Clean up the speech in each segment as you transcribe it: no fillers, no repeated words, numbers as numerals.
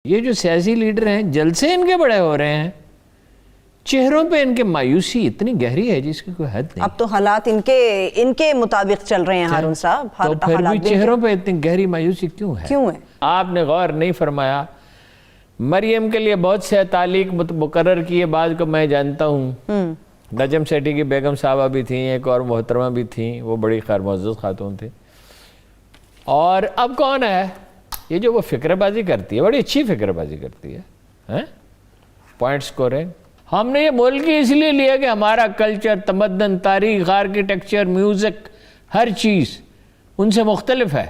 یہ جو سیاسی لیڈر ہیں جلسے ان کے بڑے ہو رہے ہیں، چہروں پہ ان کے مایوسی اتنی گہری ہے جس کی کوئی حد نہیں۔ اب تو حالات ان کے مطابق چل رہے ہیں ہارون صاحب، تو پھر بھی چہروں پہ اتنی گہری مایوسی کیوں ہے؟ آپ نے غور نہیں فرمایا، مریم کے لیے بہت سے تعلیق مقرر کیے، بعض کو میں جانتا ہوں، نجم سیٹھی کی بیگم صاحبہ بھی تھیں، ایک اور محترمہ بھی تھیں، وہ بڑی خیر معزز خاتون تھی۔ اور اب کون ہے یہ جو وہ فکر بازی کرتی ہے، بڑی اچھی فکر بازی کرتی ہے، پوائنٹ سکورنگ۔ ہم نے یہ ملک اس لیے لیا کہ ہمارا کلچر، تمدن، تاریخ، آرکیٹیکچر، میوزک، ہر چیز ان سے مختلف ہے۔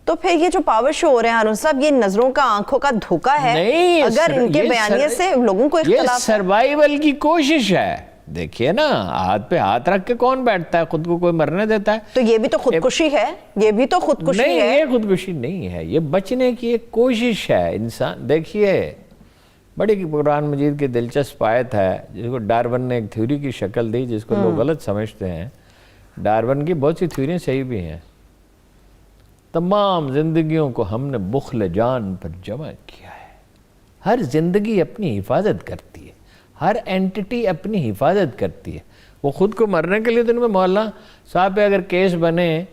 تو پھر یہ جو پاور شو ہو رہے ہیں ہارون صاحب، یہ نظروں کا آنکھوں کا دھوکہ ہے؟ نہیں، اگر ان کے بیانیے سے لوگوں کو اختلاف ہے، یہ سروائیول کی کوشش ہے۔ دیکھیے نا، ہاتھ پہ ہاتھ رکھ کے کون بیٹھتا ہے؟ خود کو کوئی مرنے دیتا ہے؟ تو یہ بھی تو خودکشی ہے، یہ بھی تو خودکشی ہے۔ نہیں، یہ خودکشی نہیں ہے، یہ بچنے کی ایک کوشش ہے۔ انسان دیکھیے، بڑی قرآن مجید کی دلچسپ آیت ہے جس کو ڈارون نے ایک تھیوری کی شکل دی، جس کو لوگ غلط سمجھتے ہیں۔ ڈارون کی بہت سی تھیوریاں صحیح بھی ہیں۔ تمام زندگیوں کو ہم نے بخل جان پر جمع کیا ہے۔ ہر زندگی اپنی حفاظت کرتی ہے، ہر اینٹی اپنی حفاظت کرتی ہے۔ وہ خود کو مرنے کے لیے تو ان میں مولانا صاحب پہ اگر کیس بنے،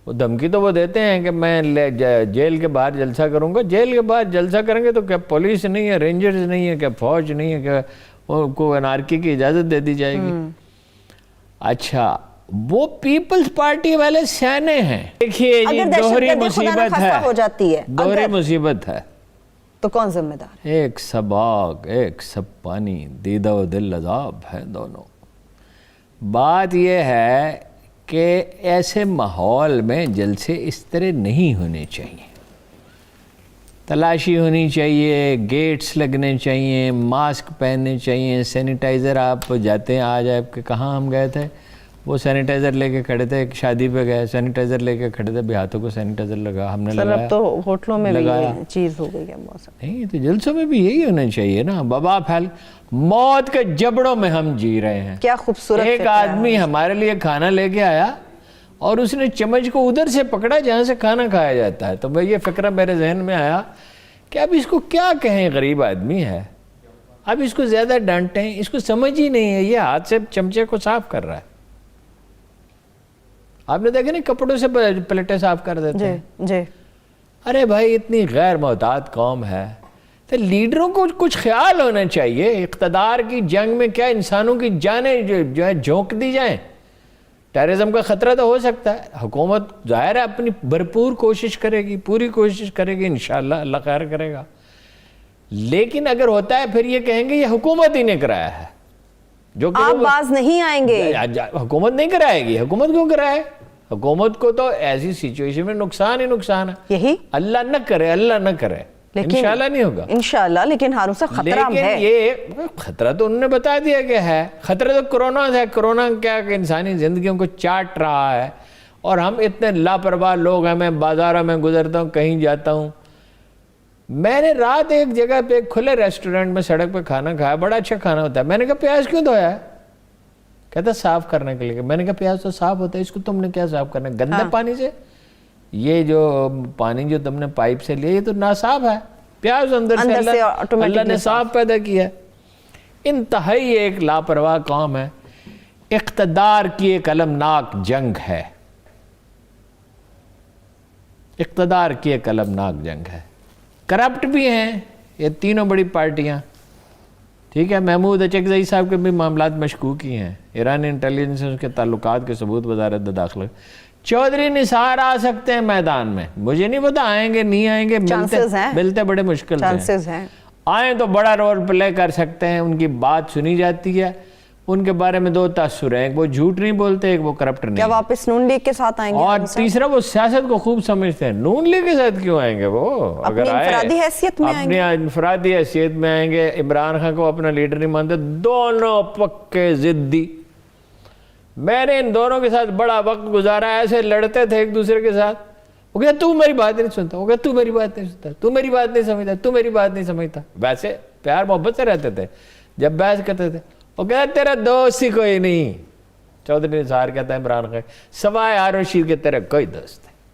وہ دھمکی تو وہ دیتے ہیں کہ میں جیل کے باہر جلسہ کروں گا۔ جیل کے باہر جلسہ کریں گے تو کیا پولیس نہیں ہے، رینجرز نہیں ہے، کیا فوج نہیں ہے، کیا کو انارکی کی اجازت دے دی جائے گی؟ اچھا، وہ پیپلز پارٹی والے سیانے ہیں۔ دیکھیے جی، دوہری مصیبت ہے، دوہری مصیبت ہے۔ تو کون ذمہ دار؟ ایک سب آگ، ایک سب پانی، دیدہ و دل عذاب ہے دونوں۔ بات یہ ہے کہ ایسے ماحول میں جلسے اس طرح نہیں ہونے چاہیے۔ تلاشی ہونی چاہیے، گیٹس لگنے چاہیے، ماسک پہننے چاہیے، سینیٹائزر۔ آپ جاتے ہیں، آج آپ کے کہاں ہم گئے تھے، وہ سینیٹائزر لے کے کھڑے تھے، ایک شادی پہ گئے، سینیٹائزر لے کے کھڑے تھے، بھی ہاتھوں کو سینیٹائزر لگا، ہم نے لگایا۔ اب تو ہوٹلوں میں بھی یہ چیز ہو گئی ہے موسم۔ نہیں تو جلسوں میں بھی یہی ہونا چاہیے نا۔ وبا پھیل، موت کے جبڑوں میں ہم جی رہے ہیں۔ کیا خوبصورت ایک آدمی ہمارے لیے کھانا لے کے آیا اور اس نے چمچ کو ادھر سے پکڑا جہاں سے کھانا کھایا جاتا ہے۔ تو یہ فکرہ میرے ذہن میں آیا کہ اب اس کو کیا کہیں، غریب آدمی ہے، اب اس کو زیادہ ڈانٹیں، اس کو سمجھ ہی نہیں ہے، یہ ہاتھ سے چمچے کو صاف کر رہا ہے۔ آپ نے دیکھا نہیں، کپڑوں سے پلیٹیں صاف کر دیتے ہیں۔ جی، ارے بھائی، اتنی غیر محتاط قوم ہے، تو لیڈروں کو کچھ خیال ہونا چاہیے۔ اقتدار کی جنگ میں کیا انسانوں کی جانیں جو ہے جھونک دی جائیں؟ ٹیررزم کا خطرہ تو ہو سکتا ہے۔ حکومت ظاہر ہے اپنی بھرپور کوشش کرے گی، پوری کوشش کرے گی، انشاءاللہ اللہ خیر کرے گا۔ لیکن اگر ہوتا ہے پھر یہ کہیں گے یہ حکومت ہی نے کرایا ہے، جو کہ آپ باز نہیں آئیں گے۔ حکومت نہیں کرائے گی، حکومت کیوں کرائے؟ حکومت کو تو ایسی سچویشن میں نقصان ہی نقصان ہے۔ یہی اللہ نہ کرے، اللہ نہ کرے، انشاءاللہ نہیں ہوگا انشاءاللہ۔ لیکن ہارون صاحب، خطرہ ہے۔ لیکن یہ خطرہ تو انہوں نے بتا دیا کہ ہے۔ خطرہ تو کرونا ہے۔ کرونا کیا کہ انسانی زندگیوں کو چاٹ رہا ہے، اور ہم اتنے لاپرواہ لوگ ہیں۔ میں بازاروں میں گزرتا ہوں، کہیں جاتا ہوں، میں نے رات ایک جگہ پہ ایک کھلے ریسٹورنٹ میں سڑک پہ کھانا کھایا، بڑا اچھا کھانا ہوتا ہے۔ میں نے کہا پیاز کیوں دھویا ہے؟ کہتا صاف کرنے کے لیے۔ میں نے کہا پیاز تو صاف ہوتا ہے، اس کو تم نے کیا صاف کرنا ہے؟ گندے پانی سے؟ یہ جو پانی جو تم نے پائپ سے لیا، یہ تو ناصاف ہے۔ پیاز اندر سے اللہ نے صاف پیدا کیا ہے۔ انتہائی ایک لاپرواہ قوم ہے۔ اقتدار کی ایک المناک جنگ ہے، اقتدار کی ایک المناک جنگ ہے۔ کرپٹ بھی ہیں یہ تینوں بڑی پارٹیاں، ٹھیک ہے۔ محمود اچکزئی صاحب کے بھی معاملات مشکوک ہی ہیں، ایرانی انٹیلیجنس کے تعلقات کے ثبوت وزارت داخلہ۔ چودھری نثار آ سکتے ہیں میدان میں، مجھے نہیں پتا آئیں گے نہیں آئیں گے، ملتے بڑے مشکل سے آئیں تو بڑا رول پلے کر سکتے ہیں۔ ان کی بات سنی جاتی ہے، ان کے بارے میں دو تاثر ہیں، ایک وہ جھوٹ نہیں بولتے، ایک وہ کرپٹ نہیں۔ کیا واپس نون لیگ کے ساتھ آئیں گے؟ اور تیسرا وہ سیاست کو خوب سمجھتے ہیں۔ نون لیگ کے ساتھ کیوں آئیں گے؟ وہ اگر آئے انفرادی حیثیت میں آئیں گے، اپنی انفرادی حیثیت میں آئیں گے۔ عمران خان کو اپنا لیڈر نہیں مانتے، دونوں پکے ضدی۔ میں نے ان دونوں کے ساتھ بڑا وقت گزارا، ایسے لڑتے تھے ایک دوسرے کے ساتھ۔ وہ کہتا تو میری بات نہیں سنتا، وہ کہتا تو میری بات نہیں سنتا، تو میری بات نہیں سمجھتا، تو میری بات نہیں سمجھتا۔ ویسے پیار محبت سے رہتے تھے۔ جب بحث کرتے تھے وہ کہتا تیرا دوست ہی کوئی نہیں۔ چودھری نثار کہتا ہے عمران خان سوائے ہارون رشید کے تیرا کوئی دوست ہے۔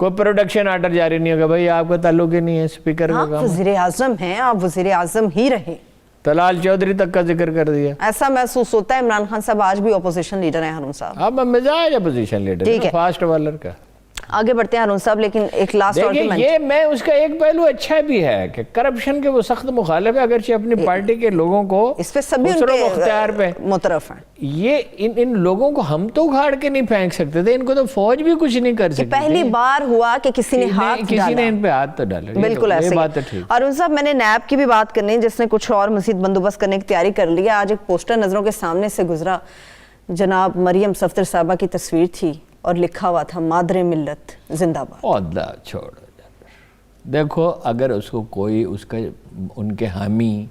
کوئی پروڈکشن آرڈر جاری نہیں ہوگا، بھائی آپ کا تعلق ہی نہیں ہے اسپیکر کا آپ کام۔ وزیر اعظم ہیں، آپ وزیر اعظم ہی رہے۔ طلال چودھری تک کا ذکر کر دیا۔ ایسا محسوس ہوتا ہے عمران خان صاحب آج بھی اپوزیشن لیڈر ہیں ہارون صاحب۔ اب مزاج اپوزیشن لیڈر ٹھیک ہے، فاسٹ والر کا۔ آگے بڑھتے ہیں ہارون صاحب، لیکن ایک لاسٹ دیکھیں آرگومنٹ۔ یہ میں اس کا ایک پہلو اچھا بھی ہے کہ کرپشن کے وہ سخت مخالف ہے، اگرچہ اپنی پارٹی کے لوگوں کو اس پہ سبھی خسرو مختار پہ ان کے مترف ہیں یہ ان لوگوں کو ہم تو اکھاڑ کے نہیں پھینک سکتے تھے، ان کو تو فوج بھی کچھ نہیں کر سکتی تھی۔ پہلی بار ہوا کہ کسی نے ہاتھ ڈالا، کسی نے ان پہ ہاتھ تو ڈالا۔ بالکل ایسے یہ بات ہے ٹھیک۔ ہارون صاحب میں نے نیب کی بھی بات کرنی ہے، جس نے کچھ اور مزید بندوبست کرنے کی تیاری کر لی ہے۔ آج ایک پوسٹر نظروں کے سامنے سے گزرا، جناب مریم صفدر صاحبہ کی تصویر تھی اور لکھا ہوا تھا مادر ملت زندہ باد۔ اللہ چھوڑو دیکھو، اگر اس کو کوئی اس کا ان کے حامی،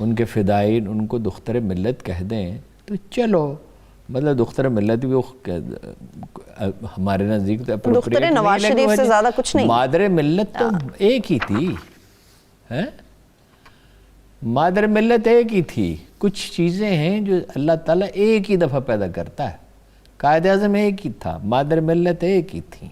ان کے فدائین ان کو دختر ملت کہہ دیں تو چلو، مطلب دختر ملت بھی ہمارے نزدیک تو appropriate دختر نواز نہیں، شریف سے زیادہ کچھ نہیں۔ مادر ملت تو ایک ہی تھی، مادر ملت ایک ہی تھی۔ کچھ چیزیں ہیں جو اللہ تعالیٰ ایک ہی دفعہ پیدا کرتا ہے۔ قائد اعظم ایک ہی تھا، مادر ملت ایک ہی تھی۔